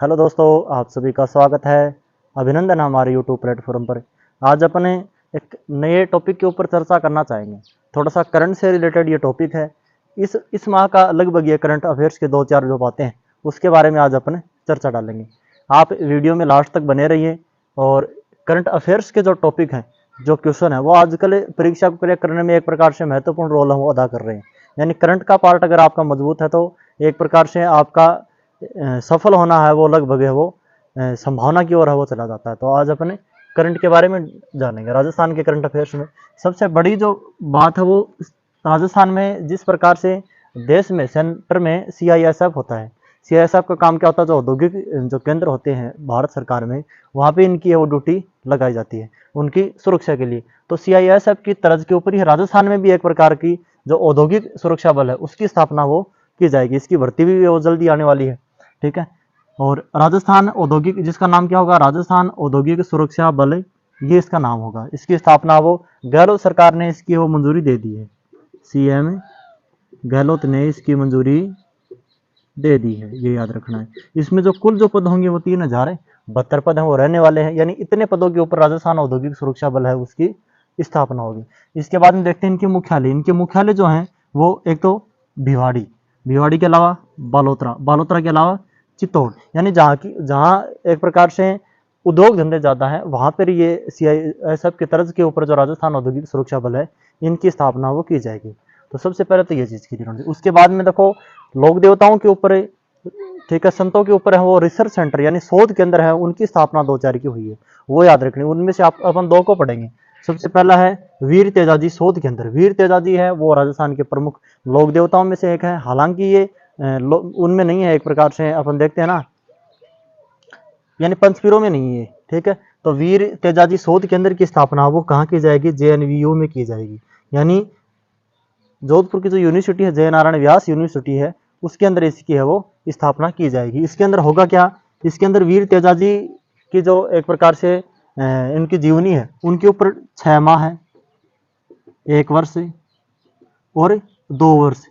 Hello दोस्तों, आप सभी का स्वागत है। अभिनंदन है हमारे यूट्यूब प्लेटफॉर्म पर। आज अपने एक नए टॉपिक के ऊपर चर्चा करना चाहेंगे। थोड़ा सा करंट से रिलेटेड ये टॉपिक है। इस माह का लगभग ये करंट अफेयर्स के दो चार जो बातें हैं उसके बारे में आज अपने चर्चा डालेंगे। आप वीडियो में लास्ट तक बने रहिए। और करंट अफेयर्स के जो टॉपिक हैं, जो क्वेश्चन है, वो आजकल परीक्षा को क्रैक करने में एक प्रकार से महत्वपूर्ण रोल हम अदा कर रहे हैं। यानी करंट का पार्ट अगर आपका मजबूत है तो एक प्रकार से आपका सफल होना है वो लगभग है वो संभावना की ओर है वो चला जाता है। तो आज अपने करंट के बारे में जानेंगे। राजस्थान के करंट अफेयर्स में सबसे बड़ी जो बात है वो राजस्थान में जिस प्रकार से देश में सेंटर में CISF होता है। CISF का काम क्या होता है? जो औद्योगिक जो केंद्र होते हैं भारत सरकार में, वहाँ पे इनकी वो ड्यूटी लगाई जाती है उनकी सुरक्षा के लिए। तो CISF की तर्ज के ऊपर ही राजस्थान में भी एक प्रकार की जो औद्योगिक सुरक्षा बल है उसकी स्थापना वो की जाएगी। इसकी भर्ती भी वो जल्दी आने वाली है। ठीक है। और राजस्थान औद्योगिक, जिसका नाम क्या होगा? राजस्थान औद्योगिक सुरक्षा बल, ये इसका नाम होगा। इसकी स्थापना वो गहलोत सरकार ने इसकी वो मंजूरी दे दी है। CM गहलोत ने इसकी मंजूरी दे दी है, ये याद रखना है। इसमें जो कुल जो पद होंगे वो 3072 पद हैं, वो रहने वाले हैं। यानी इतने पदों के ऊपर राजस्थान औद्योगिक सुरक्षा बल है उसकी स्थापना होगी। इसके बाद में देखते हैं इनके मुख्यालय। इनके मुख्यालय जो हैं वो एक तो भिवाड़ी, भिवाड़ी के अलावा बालोतरा, बालोतरा के अलावा चित्तौड़। यानी जहाँ एक प्रकार से उद्योग धंधे ज़्यादा हैं वहाँ पर ये CISF की तर्ज के ऊपर जो राजस्थान औद्योगिक सुरक्षा बल है इनकी स्थापना वो की जाएगी। तो सबसे पहले तो ये चीज़ की थी। उसके बाद में देखो लोक देवताओं के ऊपर, ठीक है, संतों के ऊपर है वो रिसर्च सेंटर यानी शोध केंद्र है, उनकी स्थापना 2004 की हुई है। वो याद रखनी। उनमें से आप अपन दो को पढ़ेंगे। सबसे पहला है वीर तेजाजी शोध केंद्र। वीर तेजाजी है वो राजस्थान के प्रमुख लोक देवताओं में से एक है। हालांकि ये उनमें नहीं है, एक प्रकार से अपन देखते हैं ना, यानी पंचपीरों में नहीं है। ठीक है। तो वीर तेजाजी शोध केंद्र की स्थापना वो कहाँ की जाएगी? JNVU में की जाएगी। यानी जोधपुर की जो यूनिवर्सिटी है, जय नारायण व्यास यूनिवर्सिटी है, उसके अंदर इसकी है वो स्थापना की जाएगी। इसके अंदर होगा क्या? इसके अंदर वीर तेजाजी की जो एक प्रकार से इनकी जीवनी है उनके ऊपर 6 माह है, 1 वर्ष और 2 वर्ष,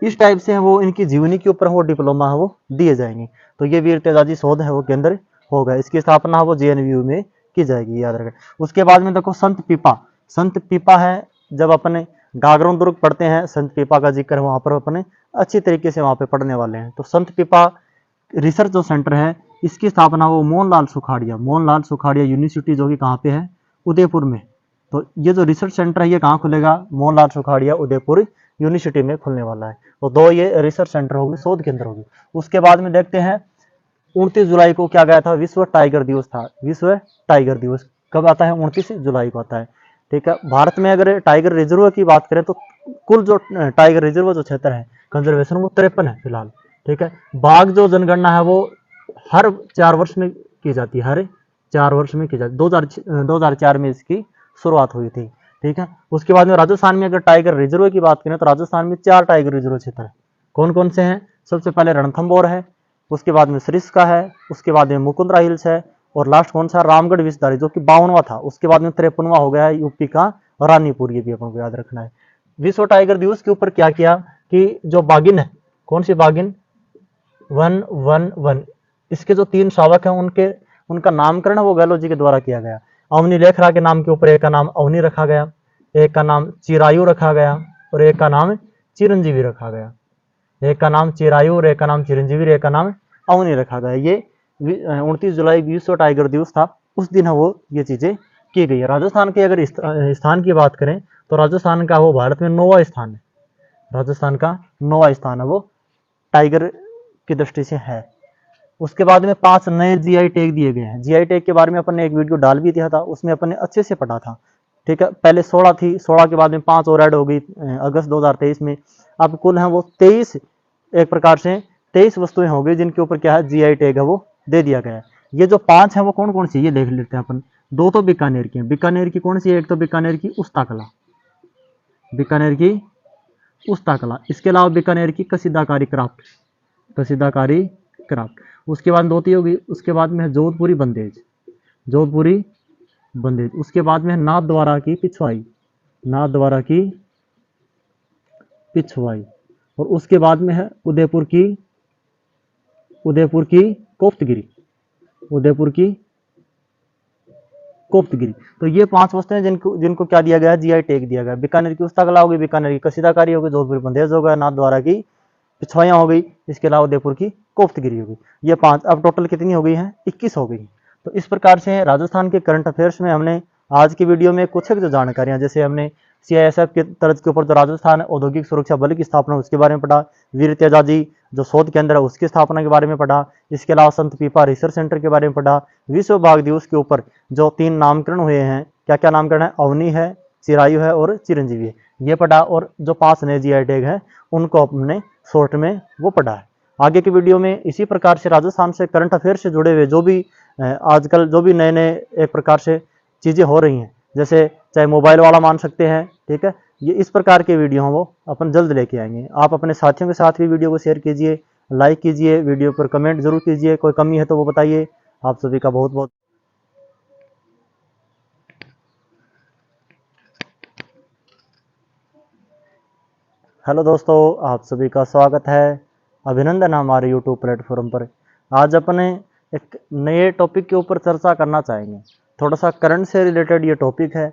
इस टाइप से है वो इनकी जीवनी के ऊपर वो डिप्लोमा है वो दिए जाएंगे। तो ये वीर तेजाजी शोध है वो केंद्र होगा। इसकी स्थापना वो JNVU में की जाएगी, याद रखें। उसके बाद में देखो संत पीपा। संत पीपा है, जब अपने गागरों दुर्ग पढ़ते हैं संत पीपा का जिक्र वहां पर अपने अच्छी तरीके से वहां पे पढ़ने वाले हैं। तो संत पीपा रिसर्च जो सेंटर है इसकी स्थापना वो मोहनलाल सुखाड़िया यूनिवर्सिटी, जो कि कहाँ पे है? उदयपुर में। तो ये जो रिसर्च सेंटर है ये कहाँ खुलेगा? मोहनलाल सुखाड़िया उदयपुर यूनिवर्सिटी में खुलने वाला है। तो दो ये रिसर्च सेंटर होगी, शोध केंद्र होगी। उसके बाद में देखते हैं 29 जुलाई को क्या गया था? विश्व टाइगर दिवस था। विश्व टाइगर दिवस कब आता है? 29 जुलाई को आता है। ठीक है। भारत में अगर टाइगर रिजर्व की बात करें तो कुल जो टाइगर रिजर्व जो क्षेत्र है कंजर्वेशन वो 53 है फिलहाल। ठीक है। बाघ जो जनगणना है वो हर 4 वर्ष में की जाती है, हर 4 वर्ष में की जाती है। 2004 में इसकी शुरुआत हुई थी। ठीक है। उसके बाद में राजस्थान में अगर टाइगर रिजर्व की बात करें तो राजस्थान में 4 टाइगर रिजर्व क्षेत्र है। कौन कौन से हैं? सबसे पहले रणथंबोर है, उसके बाद में सरिस्का है, उसके बाद में मुकुंदरा हिल्स है, और लास्ट कौन सा? रामगढ़ विषधारी, जो कि 52वां था। उसके बाद में 53वां हो गया है यूपी का रानीपुर। ये भी अपन को याद रखना है। विश्व टाइगर दिवस के ऊपर क्या किया कि जो बागिन है, कौन सी बागिन? 111, इसके जो 3 शावक हैं उनका नामकरण वो गहलोत जी के द्वारा किया गया। अवनी लेखरा के नाम के ऊपर एक का नाम अवनी रखा गया, एक का नाम चिरायु रखा गया, और एक का नाम चिरंजीवी रखा गया। एक का नाम चिरायु और एक का नाम चिरंजीवी, एक का नाम अवनी रखा गया। ये 29 जुलाई विश्व टाइगर दिवस था, उस दिन है वो ये चीजें की गई है। राजस्थान के अगर स्थान की बात करें तो राजस्थान का वो भारत में 9वां स्थान है। राजस्थान का 9वां स्थान है वो टाइगर की दृष्टि से है। उसके बाद में 5 नए GI टैग दिए गए हैं। GI टैग के बारे में अपन ने एक वीडियो डाल भी दिया था, उसमें अपन ने अच्छे से पढ़ा था। ठीक है। पहले 16 थी, 16 के बाद में 5 और ऐड हो गई अगस्त 2023 में। अब कुल है वो 23, एक प्रकार से 23 वस्तुएं हो गई जिनके ऊपर क्या है? GI टैग है वो दे दिया गया है। ये जो 5 है वो कौन कौन सी? ये देख लेते हैं अपन। 2 तो बीकानेर की है। बीकानेर की कौन सी है? एक तो बीकानेर की उस्ता कला, बीकानेर की उस्ता कला। इसके अलावा बीकानेर की कसीदाकारी क्राफ्ट, कसीदाकारी क्राफ्ट। उसके बाद 2 होगी। उसके बाद में है जोधपुरी बंदेज, जोधपुरी बंदेज। उसके बाद में है नाथ द्वारा की पिछवाई, नाथ द्वारा की पिछवाई। और उसके बाद में है उदयपुर की उदयपुर की कोफ्तगिरी, उदयपुर की कोफ्तगिरी। तो ये 5 वस्तुएं जिनको जिनको क्या दिया गया है, जीआई टैग दिया गया। बीकानेर की उस्ताकला होगी, बीकानेर की कसीदाकारी होगी, जोधपुर बंदेज होगा, नाथद्वारा की पिछवाइयाँ हो गई, इसके अलावा उदयपुर की कोफ्तगिरी होगी। ये 5 अब टोटल कितनी हो गई हैं, 21 हो गई। तो इस प्रकार से राजस्थान के करंट अफेयर्स में हमने आज की वीडियो में कुछ एक जो जानकारियां, जैसे हमने सीआईएसएफ के तर्ज के ऊपर जो राजस्थान औद्योगिक सुरक्षा बल की स्थापना उसके बारे में पढ़ा, वीर तेजाजी जो शोध केंद्र है उसकी स्थापना के बारे में पढ़ा, इसके अलावा संत पीपा रिसर्च सेंटर के बारे में पढ़ा, विश्व बाघ दिवस के ऊपर जो 3 नामकरण हुए हैं, क्या क्या नामकरण है, अवनी है, चिरायु है और चिरंजीवी है, ये पढ़ा। और जो 5 नए जीआई टैग है उनको हमने शॉर्ट में वो पढ़ा है। आगे की वीडियो में इसी प्रकार से राजस्थान से करंट अफेयर से जुड़े हुए जो भी आजकल जो भी नए नए एक प्रकार से चीज़ें हो रही हैं, जैसे चाहे मोबाइल वाला मान सकते हैं, ठीक है, ये इस प्रकार के वीडियो हम वो अपन जल्द लेके आएंगे। आप अपने साथियों के साथ भी वीडियो को शेयर कीजिए, लाइक कीजिए, वीडियो पर कमेंट जरूर कीजिए, कोई कमी है तो वो बताइए। आप सभी का बहुत बहुत हेलो दोस्तों, आप सभी का स्वागत है, अभिनंदन है हमारे यूट्यूब प्लेटफॉर्म पर। आज अपने एक नए टॉपिक के ऊपर चर्चा करना चाहेंगे। थोड़ा सा करंट से रिलेटेड ये टॉपिक है।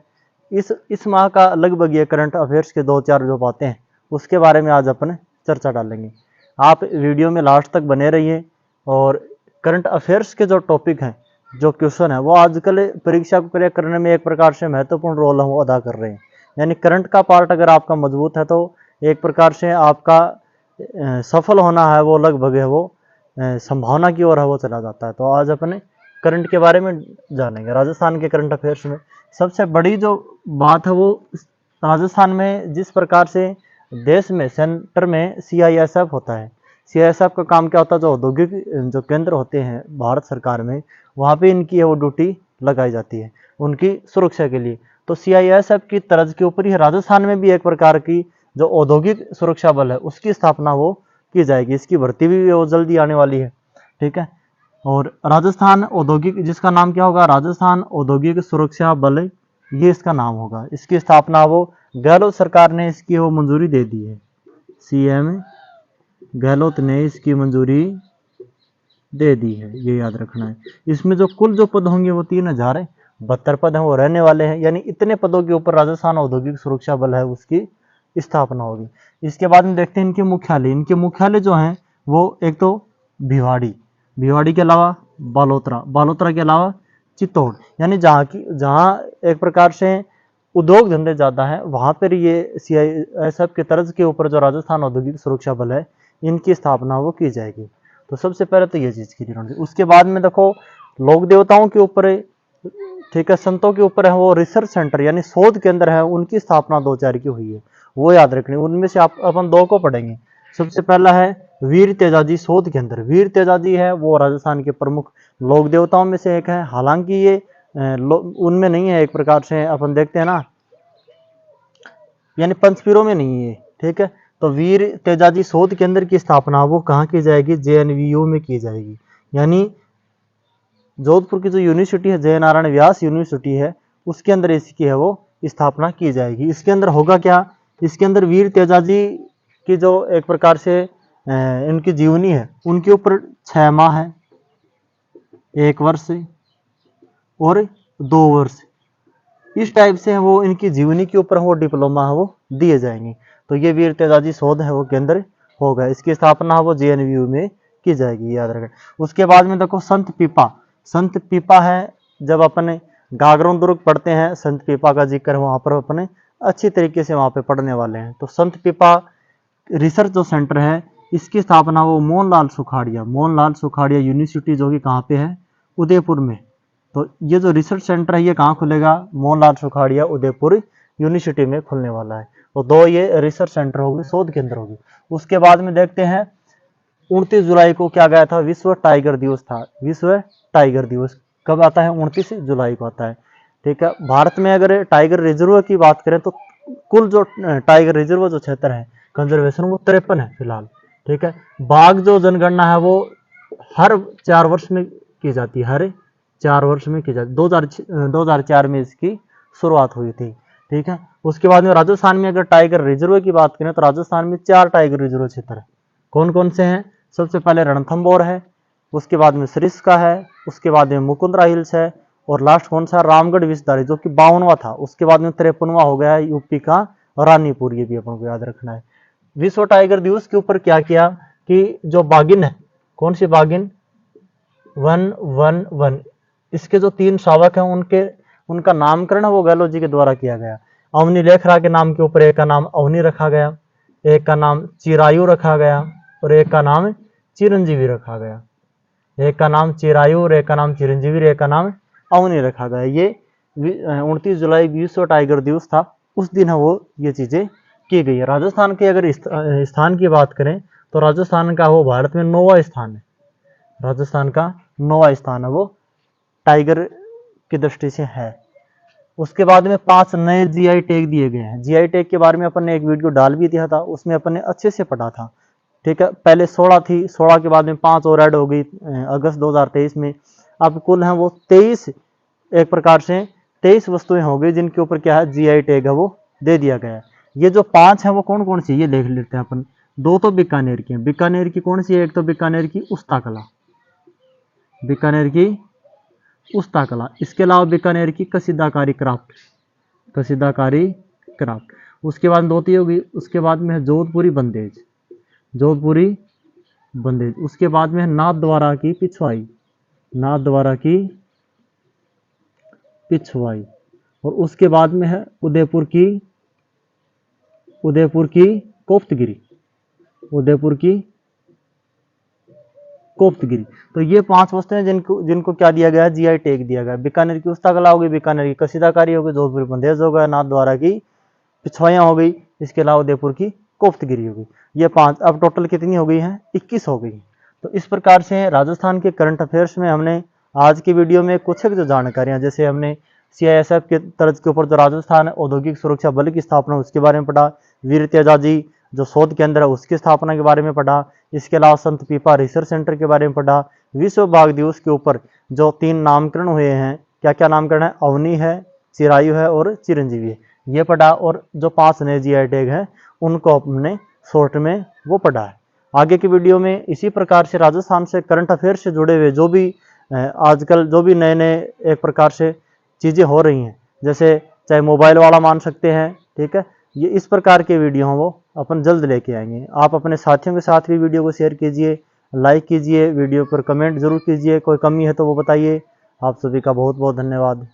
इस माह का लगभग ये करंट अफेयर्स के 2-4 जो बातें हैं उसके बारे में आज अपन चर्चा डालेंगे। आप वीडियो में लास्ट तक बने रहिए। और करंट अफेयर्स के जो टॉपिक हैं, जो क्वेश्चन है, वो आजकल परीक्षा को क्रैक करने में एक प्रकार से महत्वपूर्ण रोल वो अदा कर रहे हैं। यानी करंट का पार्ट अगर आपका मजबूत है तो एक प्रकार से आपका सफल होना है वो लगभग है वो संभावना की ओर है वो चला जाता है। तो आज अपने करंट के बारे में जानेंगे। राजस्थान के करंट अफेयर्स में सबसे बड़ी जो बात है वो राजस्थान में जिस प्रकार से देश में सेंटर में सीआईएसएफ होता है। सीआईएसएफ का काम क्या होता है, जो औद्योगिक जो केंद्र होते हैं भारत सरकार में, वहाँ पे इनकी वो ड्यूटी लगाई जाती है उनकी सुरक्षा के लिए। तो सीआईएसएफ की तर्ज के ऊपर ही राजस्थान में भी एक प्रकार की जो औद्योगिक सुरक्षा बल है उसकी स्थापना वो की जाएगी। इसकी भर्ती भी वो जल्दी आने वाली है, ठीक है। और राजस्थान औद्योगिक, जिसका नाम क्या होगा, राजस्थान औद्योगिक सुरक्षा बल, ये इसका नाम होगा। इसकी स्थापना वो गहलोत सरकार ने इसकी वो मंजूरी दे दी है। सीएम गहलोत ने इसकी मंजूरी दे दी है, ये याद रखना है। इसमें जो कुल जो पद होंगे वो 3072 पद हैं वो रहने वाले हैं। यानी इतने पदों के ऊपर राजस्थान औद्योगिक सुरक्षा बल है उसकी स्थापना होगी। इसके बाद में देखते हैं इनके मुख्यालय। इनके मुख्यालय जो हैं वो एक तो भिवाड़ी, भिवाड़ी के अलावा बालोतरा, बालोतरा के अलावा चित्तौड़। यानी जहाँ एक प्रकार से उद्योग धंधे ज़्यादा हैं वहाँ पर ये सीआईएसएफ के तर्ज के ऊपर जो राजस्थान औद्योगिक सुरक्षा बल है इनकी स्थापना वो की जाएगी। तो सबसे पहले तो ये चीज़ की थी। उसके बाद में देखो लोक देवताओं के ऊपर, ठीक है, संतों के ऊपर है वो रिसर्च सेंटर यानी शोध केंद्र है, उनकी स्थापना 2-4 की हुई है, वो याद रखनी। उनमें से अपन 2 को पढ़ेंगे। सबसे पहला है वीर तेजाजी शोध केंद्र। वीर तेजाजी है वो राजस्थान के प्रमुख लोक देवताओं में से एक है। हालांकि ये उनमें नहीं है, एक प्रकार से अपन देखते हैं ना, यानी पंचपीरों में नहीं है, ठीक है। तो वीर तेजाजी शोध केंद्र की स्थापना वो कहाँ की जाएगी, जेएनवीयू में की जाएगी। यानी जोधपुर की जो यूनिवर्सिटी है, जय नारायण व्यास यूनिवर्सिटी है, उसके अंदर इसकी है वो स्थापना की जाएगी। इसके अंदर होगा क्या, इसके अंदर वीर तेजाजी की जो एक प्रकार से इनकी जीवनी है उनके ऊपर 6 माह है, 1 वर्ष और 2 वर्ष, इस टाइप से वो इनकी जीवनी के ऊपर वो डिप्लोमा है वो दिए जाएंगे। तो ये वीर तेजाजी शोध है वो केंद्र होगा। इसकी स्थापना वो जेएनवीयू में की जाएगी, याद रखें। उसके बाद में देखो संत पीपा। संत पीपा है, जब अपने गागरों दुर्ग पढ़ते हैं संत पीपा का जिक्र वहाँ पर अपने अच्छी तरीके से वहाँ पे पढ़ने वाले हैं। तो संत पीपा रिसर्च जो सेंटर है इसकी स्थापना वो मोहनलाल सुखाड़िया यूनिवर्सिटी जो कि कहाँ पे है, उदयपुर में। तो ये जो रिसर्च सेंटर है ये कहाँ खुलेगा, मोहनलाल सुखाड़िया उदयपुर यूनिवर्सिटी में खुलने वाला है। तो 2 ये रिसर्च सेंटर होगी, शोध केंद्र होगी। उसके बाद में देखते हैं 29 जुलाई को क्या गया था, विश्व टाइगर दिवस था। विश्व टाइगर दिवस कब आता है, 29 जुलाई को आता है, ठीक है। भारत में अगर टाइगर रिजर्व की बात करें तो कुल जो टाइगर रिजर्व जो क्षेत्र है कंजर्वेशन वो 53 है फिलहाल, ठीक है। बाघ जो जनगणना है वो हर 4 वर्ष में की जाती है, हर 4 वर्ष में की जाती। 2004 में इसकी शुरुआत हुई थी, ठीक है। उसके बाद में राजस्थान में अगर टाइगर रिजर्व की बात करें तो राजस्थान में 4 टाइगर रिजर्व क्षेत्र है। कौन कौन से हैं, सबसे पहले रणथंभौर है, उसके बाद में सरिस्का है, उसके बाद में मुकुंदरा हिल्स है, और लास्ट कौन सा, रामगढ़ विषधारी जो कि 52वां था। उसके बाद में 53वां हो गया है यूपी का रानीपुर, ये भी अपन को याद रखना है। विश्व टाइगर दिवस के ऊपर क्या किया कि जो बाघिन है, कौन सी बाघिन, 111, इसके जो 3 शावक हैं उनका नामकरण वो गहलोत जी के द्वारा किया गया। अवनी लेखरा के नाम के ऊपर एक का नाम अवनी रखा गया, एक का नाम चिरायु रखा गया, और एक का नाम चिरंजीवी रखा गया। एक का नाम चिरायु और एक का नाम चिरंजीवी, एक का नाम अवनी रखा गया। ये 29 जुलाई विश्व टाइगर दिवस था, उस दिन है वो ये चीजें की गई है। राजस्थान के अगर स्थान की बात करें तो राजस्थान का वो भारत में 9वां स्थान है। राजस्थान का 9वां स्थान है वो टाइगर की दृष्टि से है। उसके बाद में 5 नए जीआई टैग दिए गए हैं। जीआई टैग के बारे में अपन ने एक वीडियो डाल भी दिया था, उसमें अपन ने अच्छे से पढ़ा था, ठीक है। पहले 16 थी, 16 के बाद में 5 और ऐड हो गई अगस्त 2023 में। अब कुल है वो 23, एक प्रकार से 23 वस्तुएं हो गई जिनके ऊपर क्या है, जीआई टैग है वो दे दिया गया है। ये जो 5 है वो कौन कौन सी, ये देख लेते हैं अपन। 2 तो बीकानेर की है। बीकानेर की कौन सी है, एक तो बीकानेर की उस्ता कला, बीकानेर की उस्ता कला। इसके अलावा बीकानेर की कसीदाकारी क्राफ्ट, कसीदाकारी क्राफ्ट। उसके बाद 2 ती होगी। उसके बाद में है जोधपुरी बंदेज, जोधपुरी बंदेज। उसके बाद में है नाथद्वारा की पिछवाई, नाथद्वारा की पिछवाई। और उसके बाद में है उदयपुर की कोफ्तगिरी, उदयपुर की कोफ्तगिरी। तो ये 5 वस्तुएं जिनको क्या दिया गया है, जीआई टैग दिया गया। बीकानेर की उस्ता कला हो गई, बीकानेर की कसीदाकारी हो गई, जोधपुरी बंदेज हो गया, नाथद्वारा की पिछवाइयां हो गई, इसके अलावा उदयपुर की कोफ्तगिरी हो गई। ये 5, अब टोटल कितनी हो गई हैं, 21 हो गई। तो इस प्रकार से राजस्थान के करंट अफेयर्स में हमने आज की वीडियो में कुछ जो जानकारियां, जैसे हमने सीआईएसएफ के तर्ज के ऊपर जो राजस्थान औद्योगिक सुरक्षा बल की स्थापना उसके बारे में पढ़ा, वीर तेजाजी जो शोध केंद्र है उसकी स्थापना के बारे में पढ़ा, इसके अलावा संत पीपा रिसर्च सेंटर के बारे में पढ़ा। विश्व बाघ दिवस के ऊपर जो 3 नामकरण हुए हैं, क्या क्या नामकरण है, अवनी है, चिरायु है और चिरंजीवी है, ये पढ़ा। और जो 5 नए जीआई टैग हैं उनको हमने शॉर्ट में वो पढ़ा है। आगे की वीडियो में इसी प्रकार से राजस्थान से करंट अफेयर से जुड़े हुए जो भी आजकल जो भी नए नए एक प्रकार से चीज़ें हो रही हैं, जैसे चाहे मोबाइल वाला मान सकते हैं, ठीक है, ये इस प्रकार के वीडियो हैं वो अपन जल्द लेके आएंगे। आप अपने साथियों के साथ भी वीडियो को शेयर कीजिए, लाइक कीजिए, वीडियो पर कमेंट जरूर कीजिए, कोई कमी है तो वो बताइए। आप सभी का बहुत बहुत धन्यवाद।